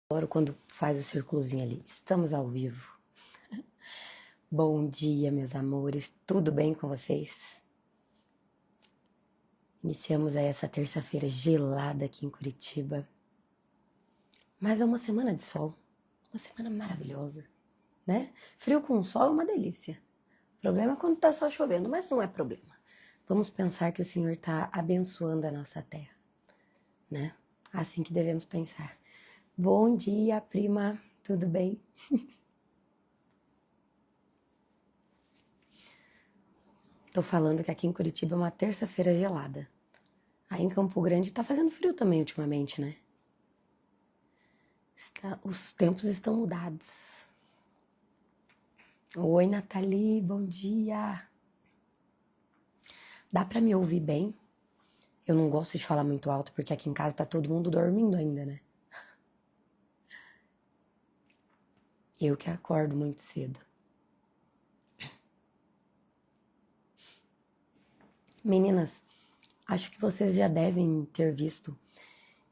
Adoro quando faz o círculozinho ali. Estamos ao vivo. Bom dia, meus amores. Tudo bem com vocês? Iniciamos aí essa terça-feira gelada aqui em Curitiba. Mas é uma semana de sol. Uma semana maravilhosa, né? Frio com sol é uma delícia. O problema é quando tá só chovendo, mas não é problema. Vamos pensar que o Senhor está abençoando a nossa terra, né? Assim que devemos pensar. Bom dia, prima. Tudo bem? Tô falando que aqui em Curitiba é uma terça-feira gelada. Aí em Campo Grande tá fazendo frio também ultimamente, né? Os tempos estão mudados. Oi, Nathalie, bom dia. Dá pra me ouvir bem? Eu não gosto de falar muito alto porque aqui em casa tá todo mundo dormindo ainda, né? Eu que acordo muito cedo. Meninas, acho que vocês já devem ter visto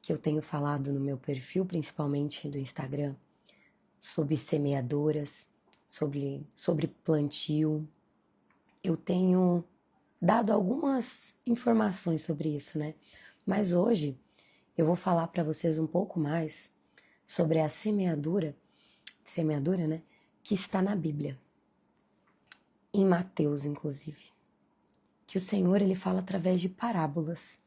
que eu tenho falado no meu perfil, principalmente do Instagram, sobre semeadoras, sobre plantio. Eu tenho dado algumas informações sobre isso, né? Mas hoje eu vou falar para vocês um pouco mais sobre a semeadura, né? Que está na Bíblia, em Mateus, inclusive. Que o Senhor, ele fala através de parábolas.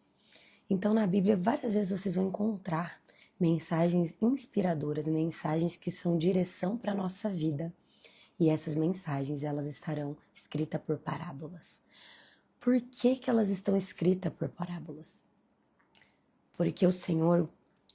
Então, na Bíblia, várias vezes vocês vão encontrar mensagens inspiradoras, mensagens que são direção para a nossa vida. E essas mensagens, elas estarão escritas por parábolas. Por que elas estão escritas por parábolas? Porque o Senhor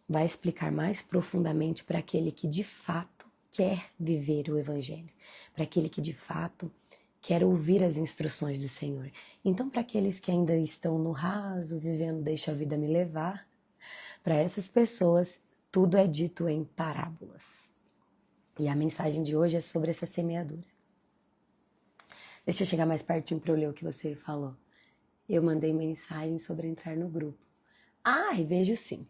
vai explicar mais profundamente para aquele que de fato quer viver o Evangelho, para aquele que de fato quer ouvir as instruções do Senhor. Então, para aqueles que ainda estão no raso, vivendo, deixa a vida me levar, para essas pessoas, tudo é dito em parábolas. E a mensagem de hoje é sobre essa semeadura. Deixa eu chegar mais pertinho para eu ler o que você falou. Eu mandei mensagem sobre entrar no grupo. Vejo sim,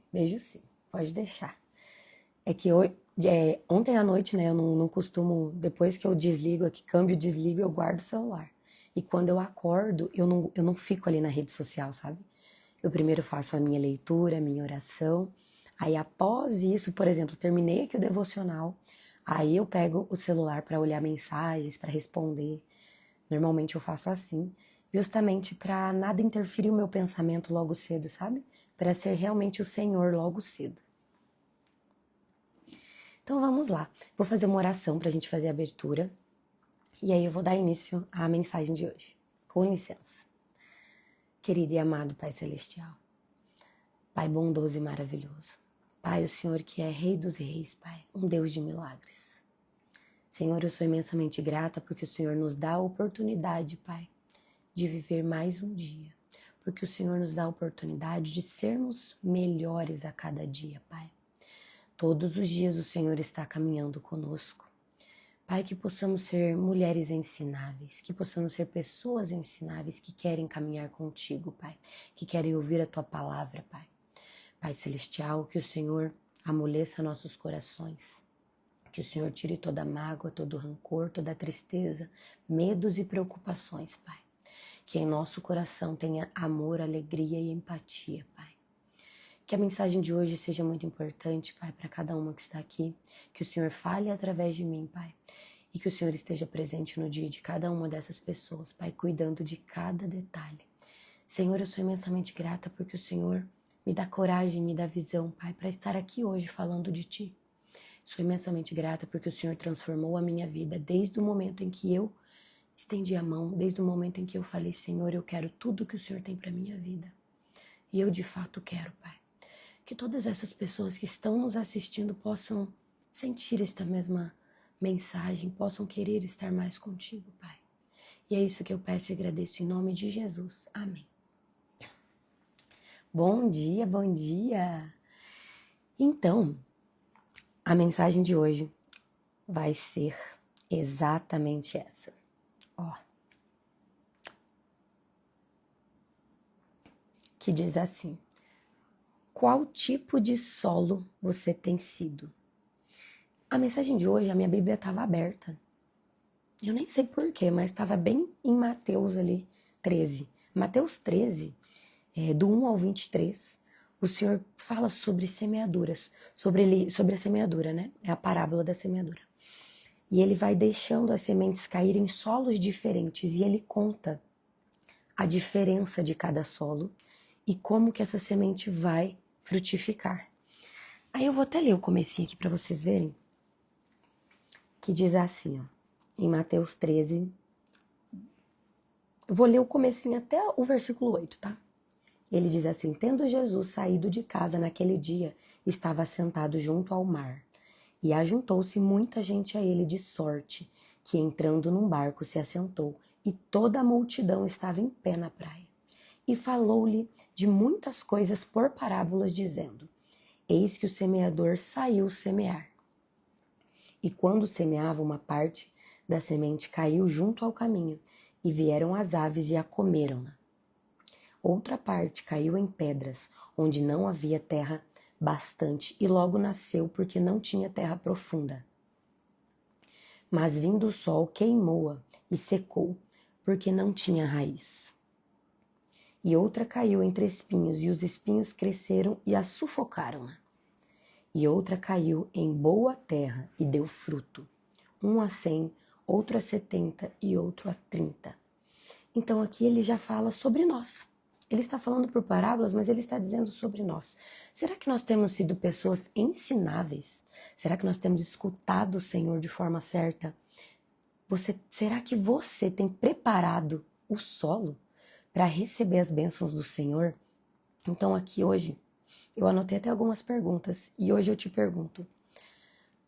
pode deixar. É que ontem à noite, né, eu não costumo, depois que eu desligo aqui, câmbio, desligo, eu guardo o celular. E quando eu acordo, eu não fico ali na rede social, sabe? Eu primeiro faço a minha leitura, a minha oração. Aí após isso, por exemplo, terminei aqui o devocional, aí eu pego o celular para olhar mensagens, para responder. Normalmente eu faço assim, justamente para nada interferir o meu pensamento logo cedo, sabe? Para ser realmente o Senhor logo cedo. Então vamos lá. Vou fazer uma oração para a gente fazer a abertura. E aí eu vou dar início à mensagem de hoje. Com licença. Querido e amado Pai Celestial. Pai bondoso e maravilhoso. Pai, o Senhor que é Rei dos Reis, Pai. Um Deus de milagres. Senhor, eu sou imensamente grata porque o Senhor nos dá a oportunidade, Pai, de viver mais um dia. Porque o Senhor nos dá a oportunidade de sermos melhores a cada dia, Pai. Todos os dias o Senhor está caminhando conosco. Pai, que possamos ser mulheres ensináveis, que possamos ser pessoas ensináveis que querem caminhar contigo, Pai, que querem ouvir a Tua palavra, Pai. Pai Celestial, que o Senhor amoleça nossos corações, que o Senhor tire toda mágoa, todo rancor, toda tristeza, medos e preocupações, Pai. Que em nosso coração tenha amor, alegria e empatia, Pai. Que a mensagem de hoje seja muito importante, Pai, para cada uma que está aqui. Que o Senhor fale através de mim, Pai. E que o Senhor esteja presente no dia de cada uma dessas pessoas, Pai, cuidando de cada detalhe. Senhor, eu sou imensamente grata porque o Senhor me dá coragem, me dá visão, Pai, para estar aqui hoje falando de Ti. Sou imensamente grata porque o Senhor transformou a minha vida desde o momento em que eu estendi a mão, desde o momento em que eu falei, Senhor, eu quero tudo que o Senhor tem para minha vida. E eu de fato quero, Pai. Que todas essas pessoas que estão nos assistindo possam sentir esta mesma mensagem, possam querer estar mais contigo, Pai. E é isso que eu peço e agradeço em nome de Jesus. Amém. Bom dia, bom dia! Então, a mensagem de hoje vai ser exatamente essa. Que diz assim: qual tipo de solo você tem sido? A mensagem de hoje, a minha Bíblia estava aberta. Eu nem sei porquê, mas estava bem em Mateus ali, 13. Mateus 13, do 1 ao 23, o Senhor fala sobre semeaduras, sobre a semeadura, né? É a parábola da semeadura. E ele vai deixando as sementes caírem em solos diferentes e ele conta a diferença de cada solo e como que essa semente vai frutificar. Aí eu vou até ler o comecinho aqui para vocês verem, que diz assim, ó, em Mateus 13, eu vou ler o comecinho até o versículo 8, tá? Ele diz assim: tendo Jesus saído de casa naquele dia, estava sentado junto ao mar, e ajuntou-se muita gente a ele, de sorte que, entrando num barco, se assentou, e toda a multidão estava em pé na praia. E falou-lhe de muitas coisas por parábolas, dizendo: eis que o semeador saiu semear. E quando semeava, uma parte da semente caiu junto ao caminho, e vieram as aves e a comeram-na. Outra parte caiu em pedras, onde não havia terra bastante, e logo nasceu, porque não tinha terra profunda. Mas vindo o sol, queimou-a e secou, porque não tinha raiz. E outra caiu entre espinhos, e os espinhos cresceram e a sufocaram-na. E outra caiu em boa terra e deu fruto, um a 100, outro a 70 e outro a 30. Então aqui ele já fala sobre nós. Ele está falando por parábolas, mas ele está dizendo sobre nós. Será que nós temos sido pessoas ensináveis? Será que nós temos escutado o Senhor de forma certa? Será que você tem preparado o solo para receber as bênçãos do Senhor? Então aqui hoje, eu anotei até algumas perguntas e hoje eu te pergunto: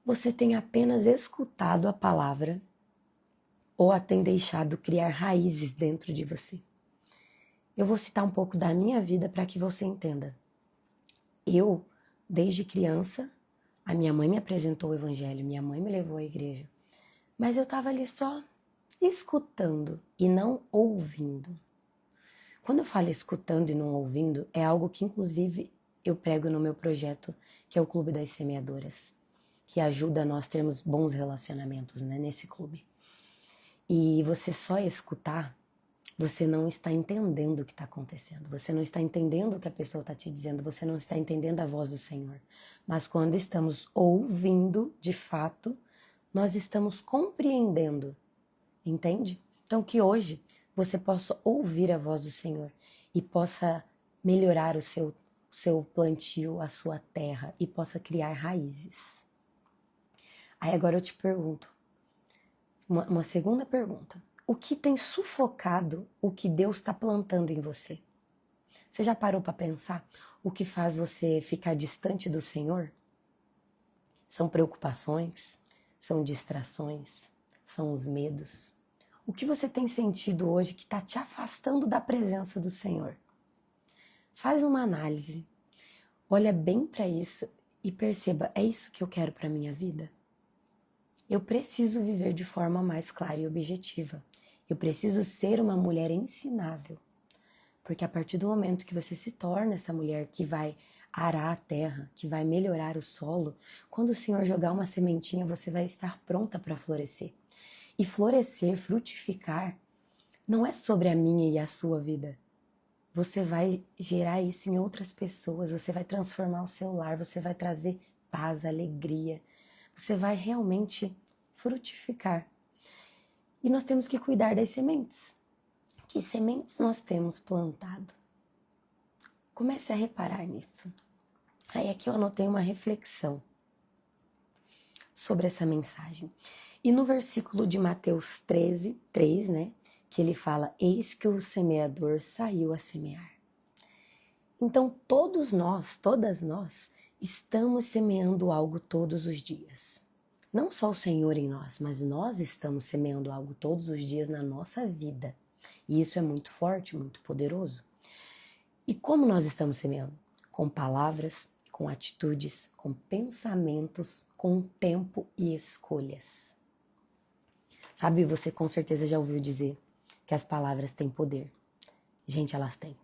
você tem apenas escutado a palavra ou a tem deixado criar raízes dentro de você? Eu vou citar um pouco da minha vida para que você entenda. Eu, desde criança, a minha mãe me apresentou o evangelho, minha mãe me levou à igreja, mas eu estava ali só escutando e não ouvindo. Quando eu falo escutando e não ouvindo, é algo que inclusive eu prego no meu projeto, que é o Clube das Semeadoras, que ajuda a nós termos bons relacionamentos, né, nesse clube. E você só escutar, você não está entendendo o que está acontecendo, você não está entendendo o que a pessoa está te dizendo, você não está entendendo a voz do Senhor. Mas quando estamos ouvindo, de fato, nós estamos compreendendo, entende? Então que hoje você possa ouvir a voz do Senhor e possa melhorar o seu plantio, a sua terra e possa criar raízes. Aí agora eu te pergunto, uma segunda pergunta. O que tem sufocado o que Deus está plantando em você? Você já parou para pensar o que faz você ficar distante do Senhor? São preocupações? São distrações? São os medos? O que você tem sentido hoje que está te afastando da presença do Senhor? Faz uma análise, olha bem para isso e perceba, é isso que eu quero para a minha vida? Eu preciso viver de forma mais clara e objetiva. Eu preciso ser uma mulher ensinável. Porque a partir do momento que você se torna essa mulher que vai arar a terra, que vai melhorar o solo, quando o Senhor jogar uma sementinha, você vai estar pronta para florescer. E florescer, frutificar, não é sobre a minha e a sua vida. Você vai gerar isso em outras pessoas, você vai transformar o seu lar, você vai trazer paz, alegria. Você vai realmente frutificar. E nós temos que cuidar das sementes. Que sementes nós temos plantado? Comece a reparar nisso. Aí aqui eu anotei uma reflexão sobre essa mensagem. E no versículo de Mateus 13, 3, né, que ele fala: eis que o semeador saiu a semear. Então todas nós, estamos semeando algo todos os dias. Não só o Senhor em nós, mas nós estamos semeando algo todos os dias na nossa vida. E isso é muito forte, muito poderoso. E como nós estamos semeando? Com palavras, com atitudes, com pensamentos, com tempo e escolhas. Sabe, você com certeza já ouviu dizer que as palavras têm poder. Gente, elas têm.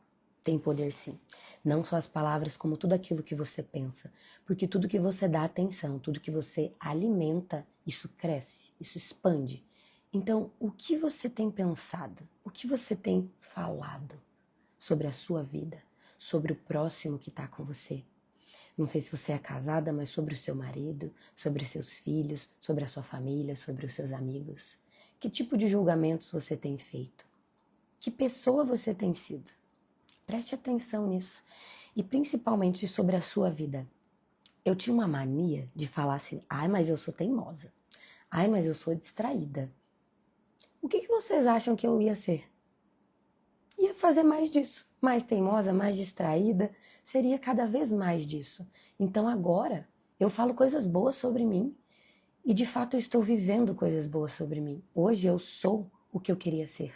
Tem poder sim. Não só as palavras, como tudo aquilo que você pensa. Porque tudo que você dá atenção, tudo que você alimenta, isso cresce, isso expande. Então, o que você tem pensado? O que você tem falado sobre a sua vida? Sobre o próximo que está com você? Não sei se você é casada, mas sobre o seu marido, sobre os seus filhos, sobre a sua família, sobre os seus amigos. Que tipo de julgamentos você tem feito? Que pessoa você tem sido? Preste atenção nisso. E principalmente sobre a sua vida. Eu tinha uma mania de falar assim, ai, mas eu sou teimosa. Ai, mas eu sou distraída. O que vocês acham que eu ia ser? Ia fazer mais disso. Mais teimosa, mais distraída. Seria cada vez mais disso. Então agora eu falo coisas boas sobre mim. E de fato eu estou vivendo coisas boas sobre mim. Hoje eu sou o que eu queria ser.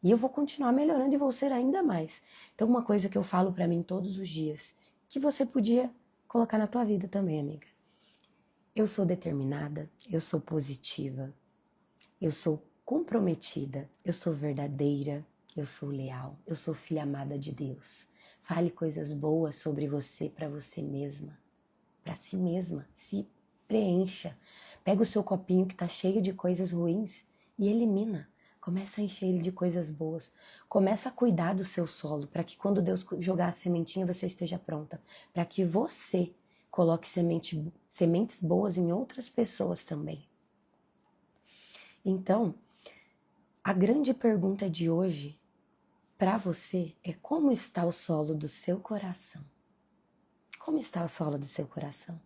E eu vou continuar melhorando e vou ser ainda mais. Então uma coisa que eu falo pra mim todos os dias, que você podia colocar na tua vida também, amiga. Eu sou determinada, eu sou positiva, eu sou comprometida, eu sou verdadeira, eu sou leal, eu sou filha amada de Deus. Fale coisas boas sobre você para você mesma, para si mesma, se preencha. Pega o seu copinho que tá cheio de coisas ruins e elimina. Começa a encher ele de coisas boas. Começa a cuidar do seu solo, para que quando Deus jogar a sementinha, você esteja pronta. Para que você coloque sementes boas em outras pessoas também. Então, a grande pergunta de hoje para você é como está o solo do seu coração? Como está o solo do seu coração?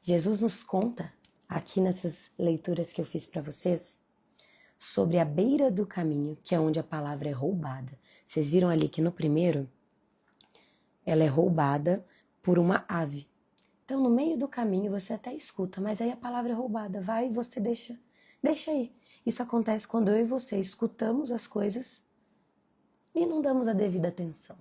Jesus nos conta, aqui nessas leituras que eu fiz para vocês, sobre a beira do caminho, que é onde a palavra é roubada. Vocês viram ali que no primeiro, ela é roubada por uma ave. Então, no meio do caminho, você até escuta, mas aí a palavra é roubada. Vai e você deixa aí. Isso acontece quando eu e você escutamos as coisas e não damos a devida atenção.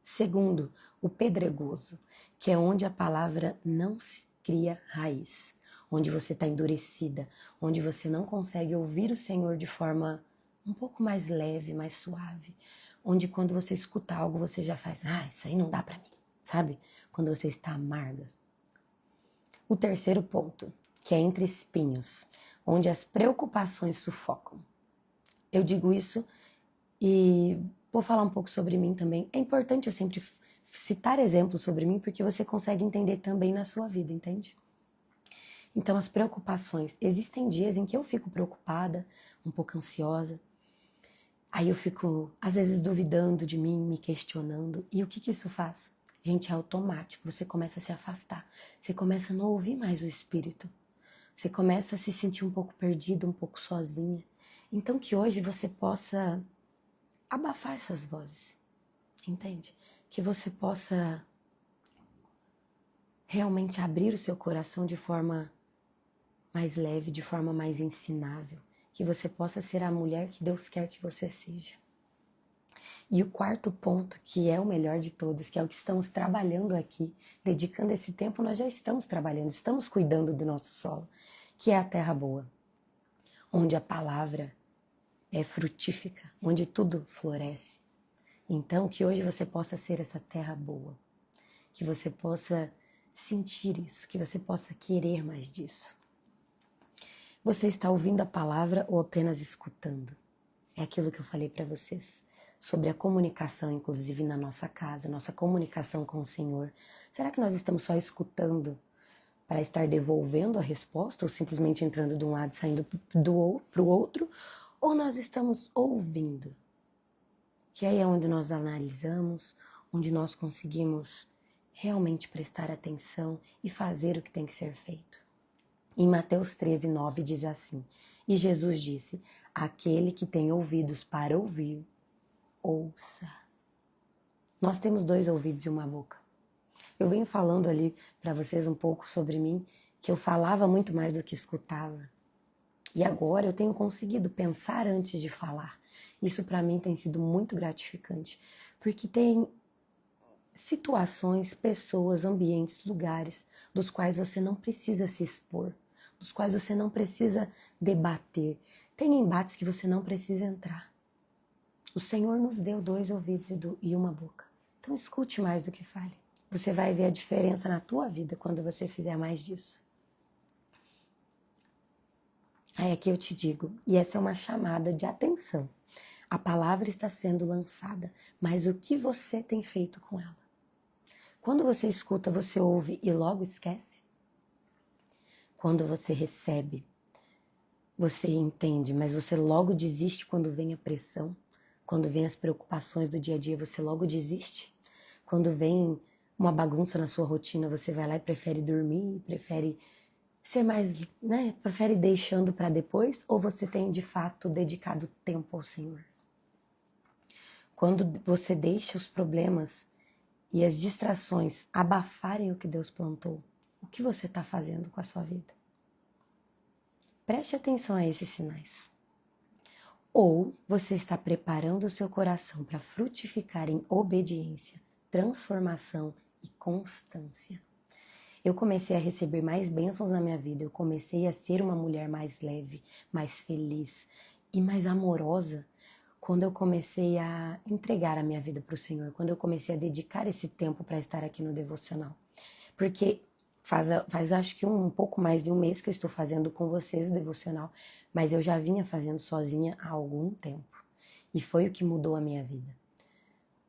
Segundo, o pedregoso, que é onde a palavra não se cria raiz, onde você está endurecida, onde você não consegue ouvir o Senhor de forma um pouco mais leve, mais suave, onde quando você escuta algo você já faz, isso aí não dá para mim, sabe? Quando você está amarga. O terceiro ponto, que é entre espinhos, onde as preocupações sufocam. Eu digo isso e vou falar um pouco sobre mim também. É importante eu sempre citar exemplos sobre mim, porque você consegue entender também na sua vida, entende? Então, as preocupações. Existem dias em que eu fico preocupada, um pouco ansiosa. Aí eu fico, às vezes, duvidando de mim, me questionando. E o que isso faz? Gente, é automático. Você começa a se afastar. Você começa a não ouvir mais o Espírito. Você começa a se sentir um pouco perdida, um pouco sozinha. Então, que hoje você possa abafar essas vozes, entende? Que você possa realmente abrir o seu coração de forma mais leve, de forma mais ensinável, que você possa ser a mulher que Deus quer que você seja. E o quarto ponto, que é o melhor de todos, que é o que estamos trabalhando aqui, dedicando esse tempo, nós já estamos trabalhando, estamos cuidando do nosso solo, que é a terra boa, onde a palavra é frutífica, onde tudo floresce. Então, que hoje você possa ser essa terra boa, que você possa sentir isso, que você possa querer mais disso. Você está ouvindo a palavra ou apenas escutando? É aquilo que eu falei para vocês, sobre a comunicação, inclusive na nossa casa, nossa comunicação com o Senhor. Será que nós estamos só escutando para estar devolvendo a resposta ou simplesmente entrando de um lado e saindo para o outro? Ou nós estamos ouvindo? Que aí é onde nós analisamos, onde nós conseguimos realmente prestar atenção e fazer o que tem que ser feito. Em Mateus 13:9 diz assim, e Jesus disse, aquele que tem ouvidos para ouvir, ouça. Nós temos 2 ouvidos e uma boca. Eu venho falando ali para vocês um pouco sobre mim, que eu falava muito mais do que escutava. E agora eu tenho conseguido pensar antes de falar. Isso para mim tem sido muito gratificante, porque tem situações, pessoas, ambientes, lugares dos quais você não precisa se expor, dos quais você não precisa debater. Tem embates que você não precisa entrar. O Senhor nos deu 2 ouvidos e uma boca. Então escute mais do que fale. Você vai ver a diferença na tua vida quando você fizer mais disso. Aí aqui eu te digo, e essa é uma chamada de atenção. A palavra está sendo lançada, mas o que você tem feito com ela? Quando você escuta, você ouve e logo esquece? Quando você recebe, você entende, mas você logo desiste quando vem a pressão? Quando vem as preocupações do dia a dia, você logo desiste? Quando vem uma bagunça na sua rotina, você vai lá e prefere dormir, prefere ser mais, prefere deixando para depois? Ou você tem de fato dedicado tempo ao Senhor? Quando você deixa os problemas e as distrações abafarem o que Deus plantou, o que você está fazendo com a sua vida? Preste atenção a esses sinais. Ou você está preparando o seu coração para frutificar em obediência, transformação e constância. Eu comecei a receber mais bênçãos na minha vida, eu comecei a ser uma mulher mais leve, mais feliz e mais amorosa quando eu comecei a entregar a minha vida para o Senhor, quando eu comecei a dedicar esse tempo para estar aqui no devocional. Porque faz acho que um pouco mais de um mês que eu estou fazendo com vocês o devocional, mas eu já vinha fazendo sozinha há algum tempo. E foi o que mudou a minha vida.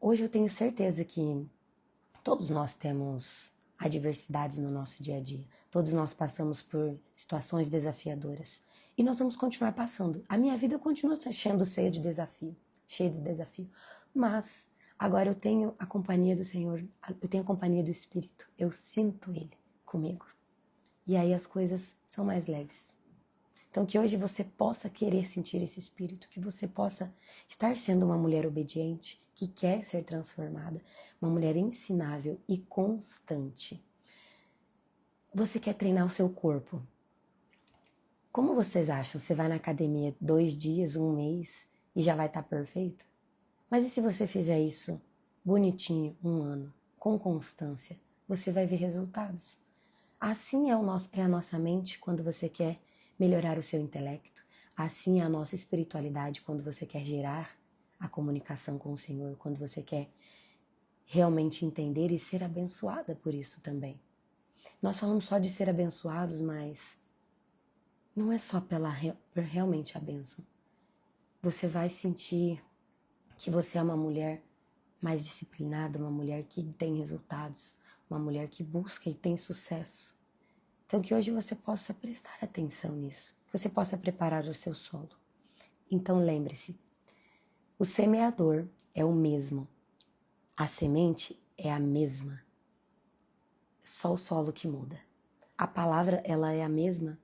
Hoje eu tenho certeza que todos nós temos adversidades no nosso dia a dia. Todos nós passamos por situações desafiadoras. E nós vamos continuar passando. A minha vida continua sendo cheia de desafio. Mas agora eu tenho a companhia do Senhor, eu tenho a companhia do Espírito. Eu sinto Ele comigo. E aí as coisas são mais leves. Então que hoje você possa querer sentir esse Espírito, que você possa estar sendo uma mulher obediente, que quer ser transformada, uma mulher ensinável e constante. Você quer treinar o seu corpo. Como vocês acham? Você vai na academia 2 dias, 1 mês e já vai estar perfeito? Mas e se você fizer isso bonitinho, 1 ano, com constância, você vai ver resultados. Assim é a nossa mente quando você quer melhorar o seu intelecto. Assim é a nossa espiritualidade quando você quer gerar a comunicação com o Senhor, quando você quer realmente entender e ser abençoada por isso também. Nós falamos só de ser abençoados, mas não é só por realmente a bênção. Você vai sentir que você é uma mulher mais disciplinada, uma mulher que tem resultados, uma mulher que busca e tem sucesso. Então que hoje você possa prestar atenção nisso, que você possa preparar o seu solo. Então lembre-se, o semeador é o mesmo, a semente é a mesma, só o solo que muda. A palavra ela é a mesma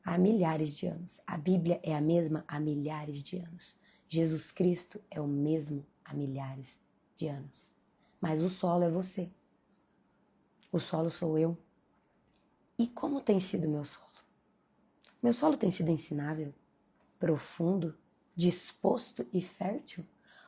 há milhares de anos, a Bíblia é a mesma há milhares de anos, Jesus Cristo é o mesmo há milhares de anos, mas o solo é você, o solo sou eu. E como tem sido meu solo? Meu solo tem sido ensinável, profundo, disposto e fértil?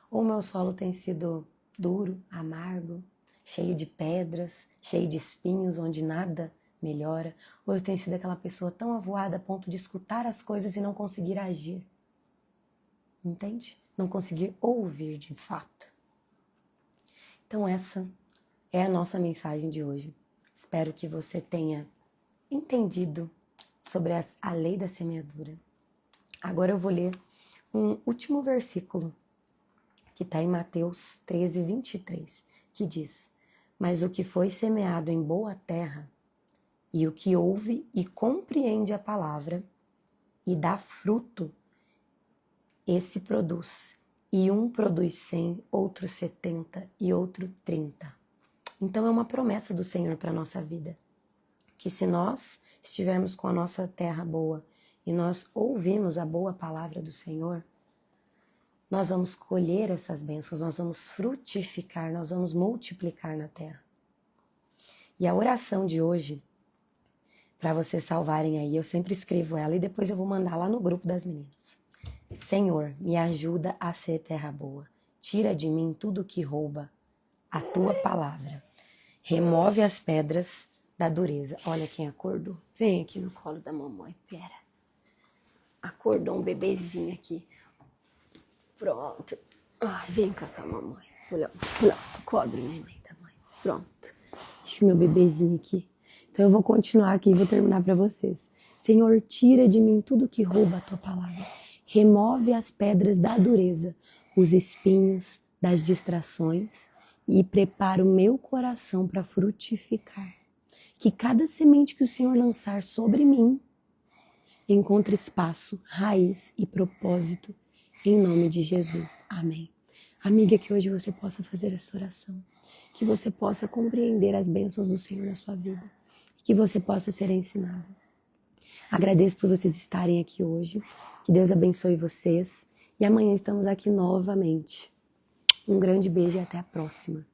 Ou meu solo tem sido duro, amargo, cheio de pedras, cheio de espinhos, onde nada melhora? Ou eu tenho sido aquela pessoa tão avoada a ponto de escutar as coisas e não conseguir agir? Entende? Não conseguir ouvir de fato. Então essa é a nossa mensagem de hoje. Espero que você tenha entendido sobre a lei da semeadura. Agora eu vou ler um último versículo que está em Mateus 13, 23, que diz: mas o que foi semeado em boa terra e o que ouve e compreende a palavra e dá fruto, esse produz. E um produz 100, outro 70 e outro 30. Então é uma promessa do Senhor para a nossa vida. Que se nós estivermos com a nossa terra boa e nós ouvirmos a boa palavra do Senhor, nós vamos colher essas bênçãos, nós vamos frutificar, nós vamos multiplicar na terra. E a oração de hoje, para vocês salvarem aí, eu sempre escrevo ela e depois eu vou mandar lá no grupo das meninas. Senhor, me ajuda a ser terra boa. Tira de mim tudo que rouba a tua palavra. Remove as pedras da dureza. Olha quem acordou. Vem aqui no colo da mamãe. Pera. Acordou um bebezinho aqui. Pronto. Ai, vem cá com a mamãe. Olha, cobre neném da mãe. Pronto. Deixa o meu bebezinho aqui. Então eu vou continuar aqui e vou terminar para vocês. Senhor, tira de mim tudo que rouba a tua palavra. Remove as pedras da dureza, os espinhos das distrações e prepara o meu coração para frutificar. Que cada semente que o Senhor lançar sobre mim encontre espaço, raiz e propósito, em nome de Jesus. Amém. Amiga, que hoje você possa fazer essa oração, que você possa compreender as bênçãos do Senhor na sua vida, que você possa ser ensinada. Agradeço por vocês estarem aqui hoje, que Deus abençoe vocês e amanhã estamos aqui novamente. Um grande beijo e até a próxima.